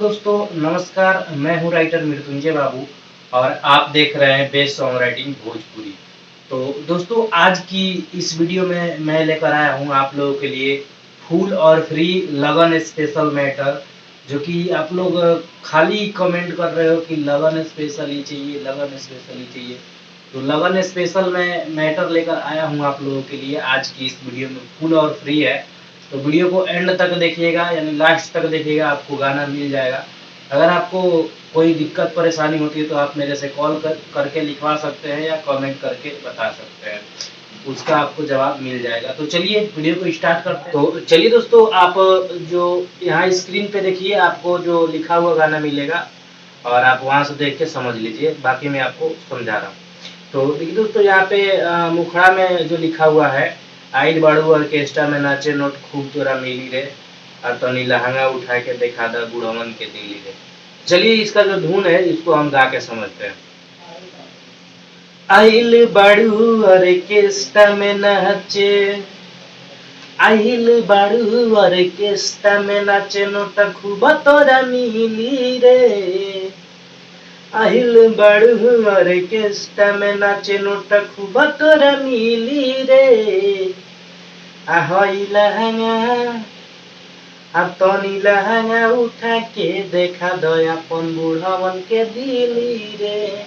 दोस्तों नमस्कार, मैं हूँ राइटर मृत्युंजय बाबू और आप देख रहे हैं बेस्ट सॉन्ग राइटिंग भोजपुरी। तो दोस्तों आज की इस वीडियो में मैं लेकर आया हूँ आप लोगों के लिए फुल और फ्री लगन स्पेशल मैटर, जो कि आप लोग खाली कमेंट कर रहे हो कि लगन स्पेशल ही चाहिए, लगन स्पेशल ही चाहिए। तो लगन स्पेशल में मैटर लेकर आया हूँ आप लोगों के लिए आज की इस वीडियो में, फुल और फ्री है। तो वीडियो को एंड तक देखिएगा, यानी लास्ट तक देखिएगा, आपको गाना मिल जाएगा। अगर आपको कोई दिक्कत परेशानी होती है तो आप मेरे से कॉल करके लिखवा सकते हैं या कमेंट करके बता सकते हैं, उसका आपको जवाब मिल जाएगा। तो चलिए वीडियो को स्टार्ट करते हैं। तो चलिए दोस्तों, आप जो यहाँ स्क्रीन पे देखिए, आपको जो लिखा हुआ गाना मिलेगा और आप वहाँ से देख के समझ लीजिए, बाकी मैं आपको समझा रहा हूँ। तो देखिए दोस्तों, यहाँ पे मुखड़ा में जो लिखा हुआ है, आइल बाड़ू ऑर्केस्ट्रा में नाचे नोट खूब तोरा मिली रे, और तनी लहंगा उठा के देखा दा बुढ़वन के दिली रे। चलिए इसका जो धुन है इसको हम गा के समझते हैं। आइल बाड़ू ऑर्केस्ट्रा में नाचे, आइल बाड़ू ऑर्केस्ट्रा में नाचे नोट खूब तोरा मिली रे, आइल बाड़ू ऑर्केस्ट्रा में नाचे नोट खूब तोरा मिली रे, आहई लहंगा अब तनी लहंगा उठा के देखा दयापन बुढ़वन के दिली रे,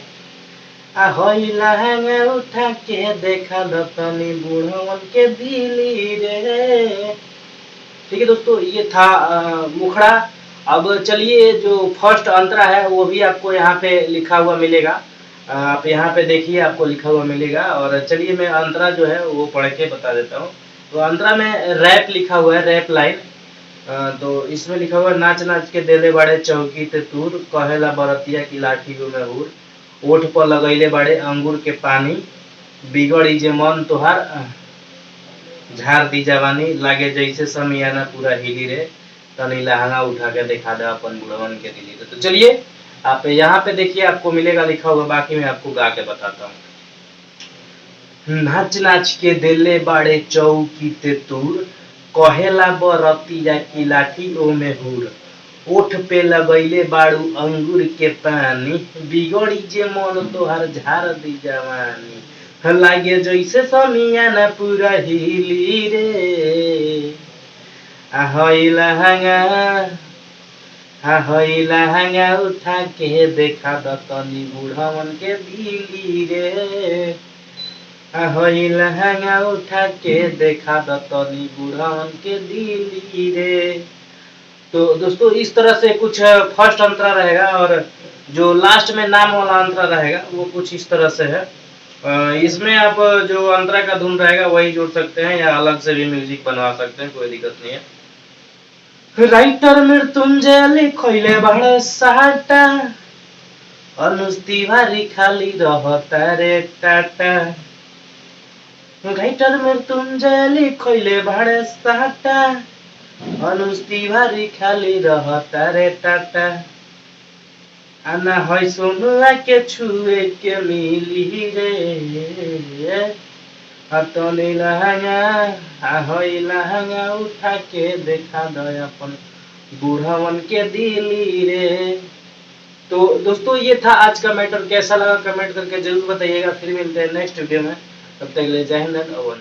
आहई लहंगा उठा के देखा दतनी बुढ़वन के दिली रे। ठीक है दोस्तों, ये था मुखड़ा। अब चलिए जो फर्स्ट अंतरा है वो भी आपको यहाँ पे लिखा हुआ मिलेगा, आप यहाँ पे देखिए, आपको लिखा हुआ मिलेगा। और चलिए मैं अंतरा जो है वो पढ़ के बता देता हूँ। तो अंतरा में रैप लिखा हुआ है, रैप लाइन। तो इसमें लिखा हुआ, नाच नाच के देले बाड़े चौकी ते तूर, कहेला बरतिया की लाठी में हूर, ओठ पर लगैले बाड़े अंगूर के पानी, बिगड़ी जे मन तोहार झाड़ दी जवानी, लागे जैसे समियाना पूरा हिली रे, तनी लहंगा उठा के दिखा दे अपन बुढ़वन के दिली रे। तो चलिए आप यहाँ पे देखिए, आपको मिलेगा लिखा हुआ, बाकी मैं आपको गा के बताता हूँ। नाच नाच के देले बाड़े चौकी ते तूर, कहेला बरतिया की लाठी ओमे हूर, ओठ पे लगैले बाड़ू अंगूर के पानी, बिगड़ी जे मन तोहार झाड़ दी जवानी, लागे जैसे समियाना पूरा हिली रे, आहई लहंगा उठा के देखा दतनी बुढ़वन के दिली रे, आहई लहंगा उठा के देखा दतनी बुढ़वन के दिली रे। तो दोस्तों इस तरह से कुछ फर्स्ट अंतरा रहेगा, और जो लास्ट में नाम वाला अंतरा रहेगा वो कुछ इस तरह से है। इसमें आप जो अंतरा का धुन रहेगा वही जोड़ सकते हैं या अलग से भी म्यूजिक बनवा सकते हैं, कोई दिक्कत नहीं है। राइटर मृत्युंजय लिखले बड़े साटा, अनुज तिवारी खाली रहता रे टाटा, राइटर मृत्युंजय लिखले बड़े साटा, अनुज तिवारी खाली रहता रे टाटा, आना है सोनुआ के छुए के मिली रे, तनी लहंगा आहई लहंगा उठा के देखा दयापन बुढ़वन के दिली रे। तो दोस्तों ये था आज का मैटर, कैसा लगा कमेंट करके जरूर बताइएगा। फिर मिलते हैं नेक्स्ट वीडियो में, तब तक के लिए जय हिंद।